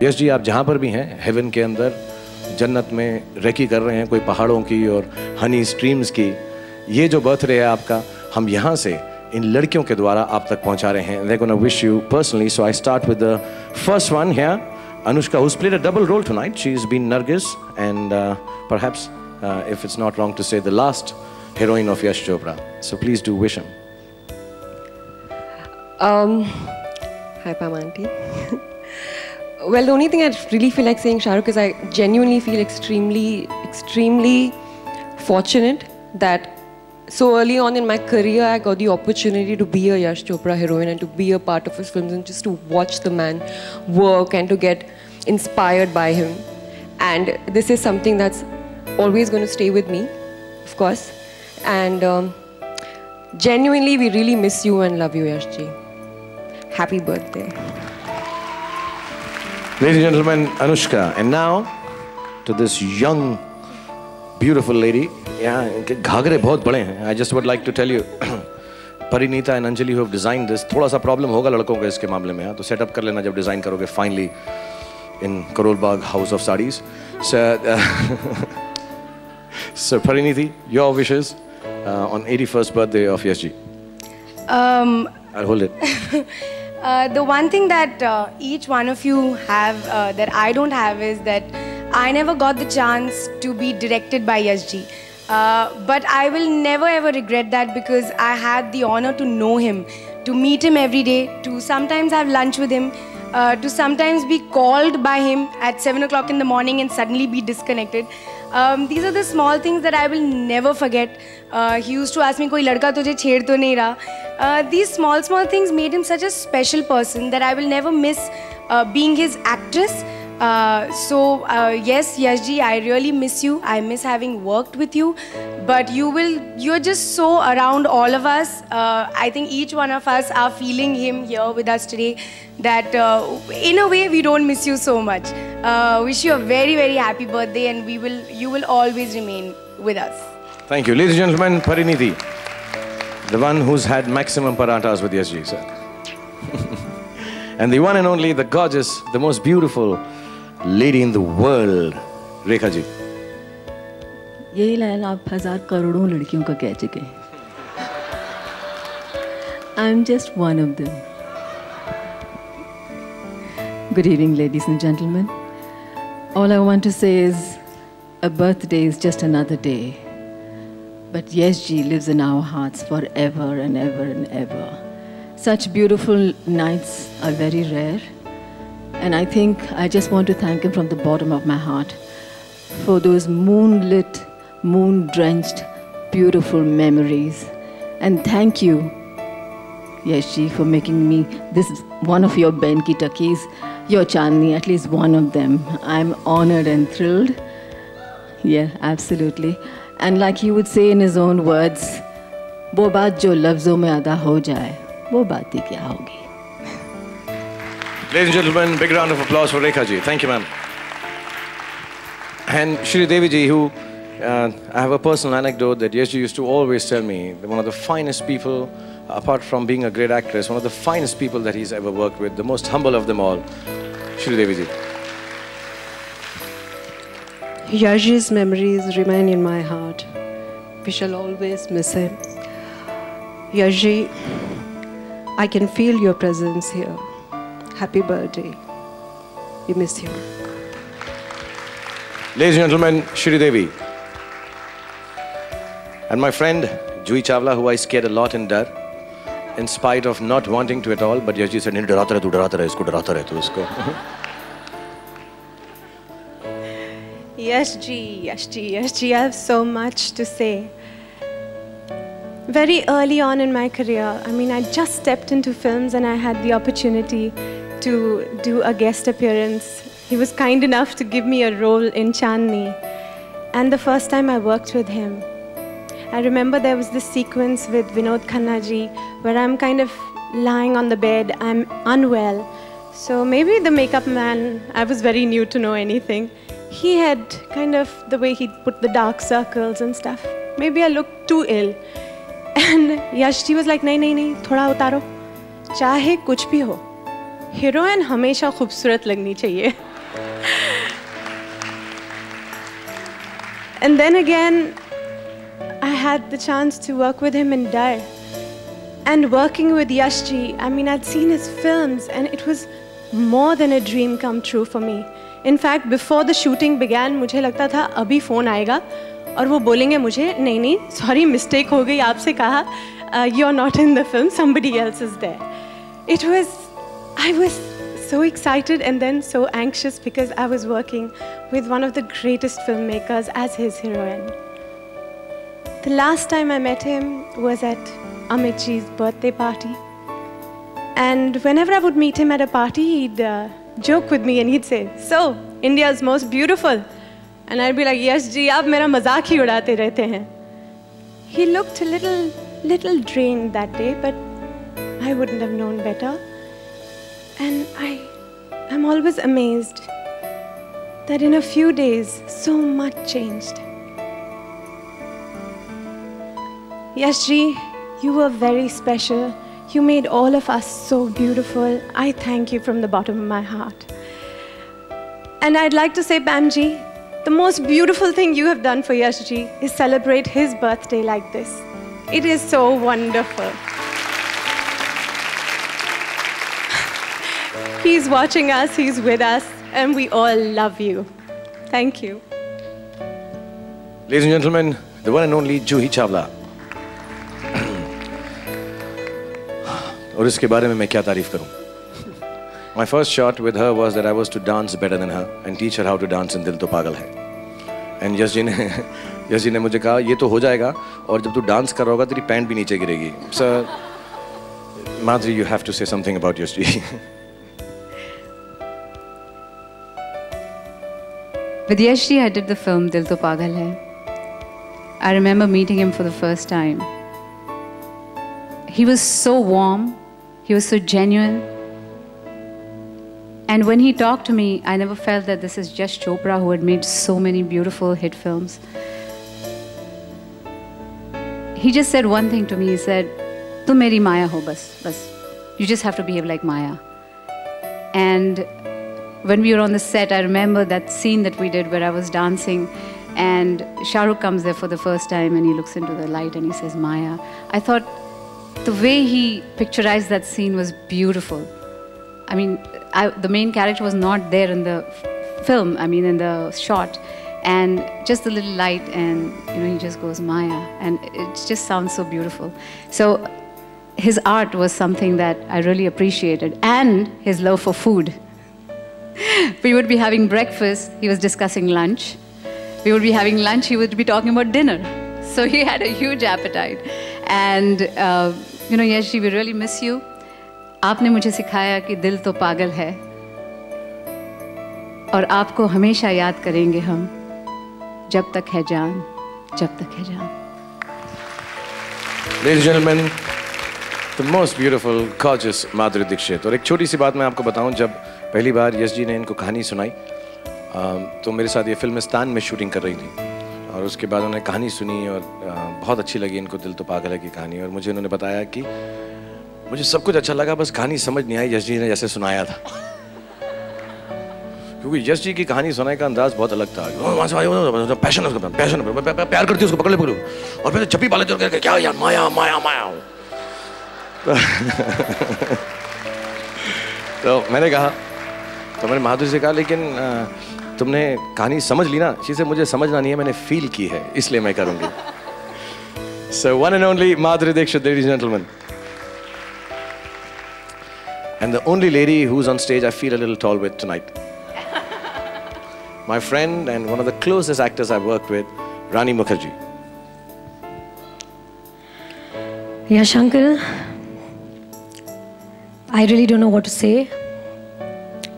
यश जी, आप जहाँ पर भी हैं, हेवन के अंदर, जन्नत में रेकी कर रहे हैं, कोई पहाड़ों की और हनी स्ट्रीम्स की, ये जो बर्थडे है आपका, हम यहाँ से इन लड़कियों के द्वारा आप तक पहुँचा रहे हैं. They're gonna wish you personally. So I start with the first one here, Anushka, who's played a double role tonight. She's been Nargis and perhaps, if it's not wrong to say, the last heroine of Yash Chopra. So please do wish him. Hi, Pam auntie. Well, the only thing I really feel like saying, Shah Rukh, is I genuinely feel extremely fortunate that so early on in my career I got the opportunity to be a Yash Chopra heroine and to be a part of his films and just to watch the man work and to get inspired by him. And this is something that's always going to stay with me, of course. And genuinely, we really miss you and love you, Yash ji. Happy birthday. Ladies and gentlemen, Anushka. And now to this young, beautiful lady. Yeah, इनके घाघरे बहुत बड़े हैं. I just would like to tell you, Parinita and Anjali who have designed this, थोड़ा सा problem होगा लड़कों को इसके मामले में. तो सेटअप कर लेना जब डिजाइन करोगे finally in Karol Bagh House of Sarees. So Pariniti, your wishes on 81st birthday of Yash ji. I'll hold it. The one thing that each one of you have that I don't have is that I never got the chance to be directed by Yash ji. But I will never ever regret that because I had the honor to know him, to meet him every day, to sometimes have lunch with him, to sometimes be called by him at 7 o'clock in the morning and suddenly be disconnected. These are the small things that I will never forget. He used to ask me, "Koi ladka tujhe chhed to nahi raha?" These small things made him such a special person that I will never miss being his actress. Yes, Yash ji, I really miss you. I miss having worked with you. But you're just so around all of us. I think each one of us are feeling him here with us today. That in a way we don't miss you so much. Wish you a very, very happy birthday, and you will always remain with us. Thank you. Ladies and gentlemen, Pariniti, the one who's had maximum parathas with Yash ji, sir. And the one and only, the gorgeous, the most beautiful lady in the world, Rekha ji. यही line आप 1000 करोड़ों लड़कियों का कह चुके हैं. I'm just one of them. Good evening, ladies and gentlemen. All I want to say is, a birthday is just another day. But Yash ji lives in our hearts forever and ever and ever. Such beautiful nights are very rare. And I think I just want to thank him from the bottom of my heart for those moonlit, moon-drenched, beautiful memories. And thank you, Yash ji, for making me this one of your Benki Takis, your Chandni, at least one of them. I'm honored and thrilled. Yeah, absolutely. And like he would say in his own words, वो बात जो लफ्ज़ों में अदा हो जाए, वो बात ही क्या होगी. Ladies and gentlemen, big round of applause for Rekha ji. Thank you, ma'am. And Shri Devi ji, who I have a personal anecdote that Yash ji used to always tell me that one of the finest people, apart from being a great actress, one of the finest people that he's ever worked with, the most humble of them all, Shri Devi ji. Yash's memories remain in my heart. We shall always miss him. Yash, I can feel your presence here. Happy birthday. We miss you. Ladies and gentlemen, Shri Devi. And my friend, Jui Chawla, who I scared a lot in Dar, in spite of not wanting to at all, but Yash ji said, "Nahi, darata rahe, tu darata rahe, isko darata rahe, tu isko." Yash ji, I have so much to say. Very early on in my career, I mean, I just stepped into films and I had the opportunity to do a guest appearance. He was kind enough to give me a role in Chandni. And the first time I worked with him, I remember there was this sequence with Vinod Khanna ji where I'm kind of lying on the bed, I'm unwell. So maybe the makeup man, I was very new to know anything. He had kind of the way he put the dark circles and stuff. Maybe I looked too ill. And Yash ji was like, नहीं, थोड़ा उतारो. चाहे कुछ भी हो, heroine हमेशा खूबसूरत लगनी चाहिए. And then again, I had the chance to work with him in Dar. And working with Yashji, I mean, I'd seen his films and it was more than a dream come true for me. In fact, before the shooting began, मुझे लगता था अभी phone आएगा और वो बोलेंगे मुझे नहीं, sorry, mistake हो गई, आपसे कहा, you're not in the film, somebody else is there. I was so excited and then so anxious because I was working with one of the greatest filmmakers as his heroine. The last time I met him was at Amit Ji's birthday party. And whenever I would meet him at a party, he'd joke with me and he'd say, "So, India's most beautiful." And I'd be like, "Yes, ji, aap mera mazak hi udate rehte hain." He looked a little drained that day, but I wouldn't have known better. And I'm always amazed that in a few days, so much changed. Yashji, you were very special. You made all of us so beautiful. I thank you from the bottom of my heart. And I'd like to say, Pamji, the most beautiful thing you have done for Yashji is celebrate his birthday like this. It is so wonderful. He's watching us, he's with us, and we all love you. Thank you. Ladies and gentlemen, the one and only Juhi Chawla. और इसके बारे में मैं क्या तारीफ करूं? My first shot with her was that I was to dance better than her and teach her how to dance in दिल तो पागल है. And यश जी ने मुझे कहा ये तो हो जाएगा और जब तू डांस कर रहा होगा तेरी पैंट भी नीचे गिरेगी. So, Madhuri, you have to say something about Yash ji. With Yashji, I did the film Dil To Pagal Hai. I remember meeting him for the first time. He was so warm, he was so genuine. And when he talked to me, I never felt that this is Yash Chopra who had made so many beautiful hit films. He just said one thing to me, he said, "Tu meri Maya ho bas. You just have to behave like Maya." And when we were on the set, I remember that scene that we did where I was dancing and Shah Rukh comes there for the first time and he looks into the light and he says, "Maya." I thought the way he picturized that scene was beautiful. I mean, the main character was not there in the film, I mean in the shot. And just the little light and, he just goes, "Maya." And it just sounds so beautiful. So his art was something that I really appreciated. And his love for food. We would be having breakfast, he was discussing lunch. We would be having lunch, he would be talking about dinner. So he had a huge appetite. And, Yashji, we really miss you. आपने मुझे सिखाया कि दिल तो पागल है और आपको हमेशा याद करेंगे हम जब तक है जान, जब तक है जान. Ladies and gentlemen, the most beautiful, gorgeous Madhuri Dixit. और एक छोटी सी बात मैं आपको बताऊं, जब पहली बार यश जी ने इनको कहानी सुनाई तो मेरे साथ ये फिल्मिस्तान में शूटिंग कर रही थी और उसके बाद उन्होंने कहानी सुनी और बहुत अच्छी लगी इनको दिल तो पागल है की कहानी. और मुझे उन्होंने बताया कि मुझे सब कुछ अच्छा लगा, बस कहानी समझ नहीं आई यश जी ने जैसे सुनाया था. क्योंकि यश जी की कहानी सुनाने का अंदाज बहुत अलग था. पैशन प्यार करती उसको पकड़ ले और फिर छप्पी पाले तो क्या यार माया माया माया. तो मैंने कहा, तो मैंने माधुरी से कहा, लेकिन तुमने कहानी समझ ली ना? चीज़ें मुझे समझना नहीं है, मैंने फील की है, इसलिए मैं करूँगी. So one and only Madhuri Dixit, ladies and gentlemen. And the only lady who's on stage I feel a little tall with tonight. My friend and one of the closest actors I've worked with, Rani Mukherjee. Yash uncle, I really don't know what to say.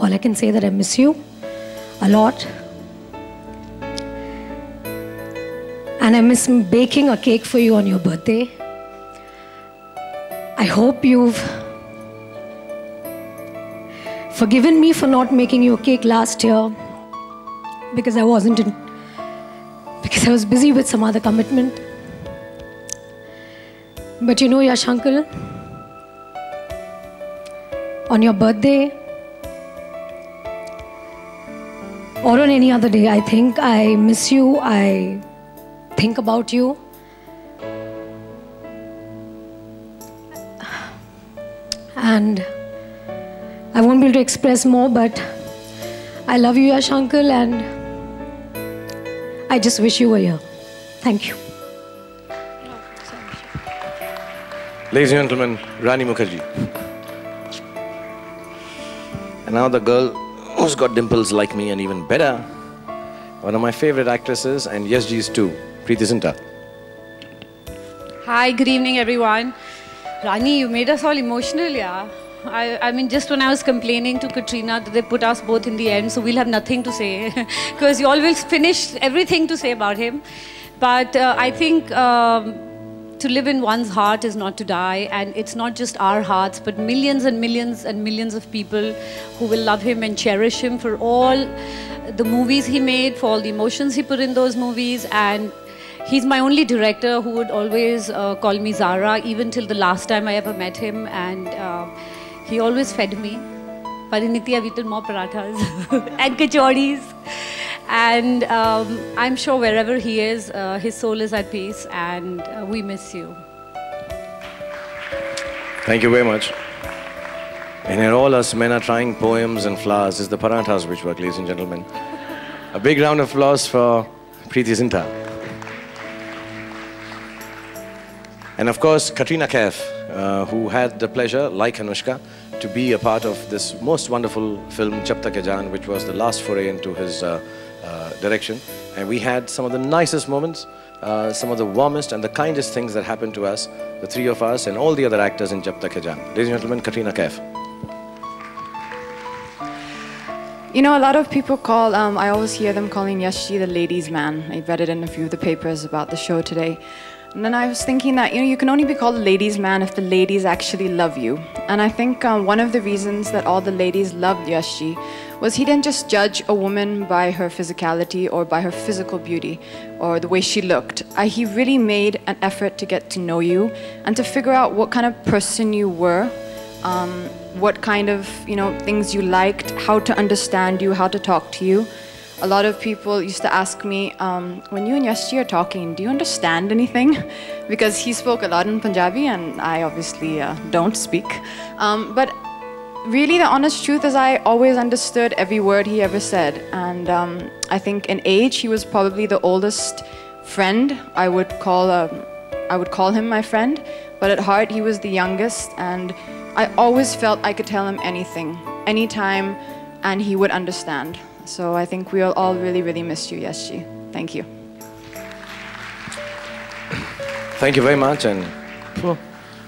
All I can say that I miss you a lot. And I miss baking a cake for you on your birthday. I hope you've forgiven me for not making you a cake last year because I was busy with some other commitment. But Yash uncle, on your birthday or on any other day, I think I miss you, I think about you. And I won't be able to express more, but I love you, Yash uncle, and I just wish you were here. Thank you. Ladies and gentlemen, Rani Mukherjee. And now the girl who's got dimples like me and even better, one of my favorite actresses and Yash Ji's too, Preeti Zinta. Hi, good evening everyone. Rani, you made us all emotional, yeah. I mean, just when I was complaining to Katrina that they put us both in the end, so we'll have nothing to say because you all will finish everything to say about him. But I think to live in one's heart is not to die, and it's not just our hearts, but millions and millions and millions of people who will love him and cherish him for all the movies he made, for all the emotions he put in those movies. And he's my only director who would always call me Zara, even till the last time I ever met him. And he always fed me. Pariniti, I've eaten more parathas and kachoris. And I'm sure wherever he is, his soul is at peace, and we miss you. Thank you very much. And here all us men are trying poems and flowers. It's the parathas which work, ladies and gentlemen. A big round of applause for Preeti Zinta. And of course, Katrina Kaif, who had the pleasure, like Anushka, to be a part of this most wonderful film, Jab Tak Hai Jaan, which was the last foray into his direction. And we had some of the nicest moments, some of the warmest and the kindest things that happened to us, the three of us and all the other actors in Jab Tak Hai Jaan. Ladies and gentlemen, Katrina Kaif. You know, a lot of people call, I always hear them calling Yash Ji the ladies' man. I read it in a few of the papers about the show today. And then I was thinking that, you know, you can only be called a ladies' man if the ladies actually love you. And I think one of the reasons that all the ladies loved Yash Ji was he didn't just judge a woman by her physicality or by her physical beauty or the way she looked. He really made an effort to get to know you and to figure out what kind of person you were, what kind of, you know, things you liked, how to understand you, how to talk to you. A lot of people used to ask me, when you and Yash Ji are talking, do you understand anything? Because he spoke a lot in Punjabi and I obviously don't speak. But really the honest truth is I always understood every word he ever said. And I think in age, he was probably the oldest friend. I would call him my friend, but at heart, he was the youngest. And I always felt I could tell him anything, anytime, and he would understand. So I think we'll all really, really miss you, Yash Ji. Thank you. Thank you very much. And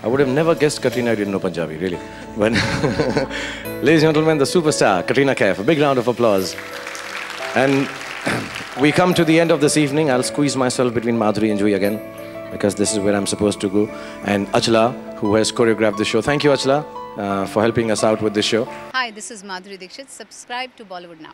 I would have never guessed Katrina didn't know Punjabi, really. But ladies and gentlemen, the superstar, Katrina Kaif. A big round of applause. And we come to the end of this evening. I'll squeeze myself between Madhuri and Juhi again, because this is where I'm supposed to go. And Achla, who has choreographed the show. Thank you, Achla, for helping us out with this show. Hi, this is Madhuri Dixit. Subscribe to Bollywood Now.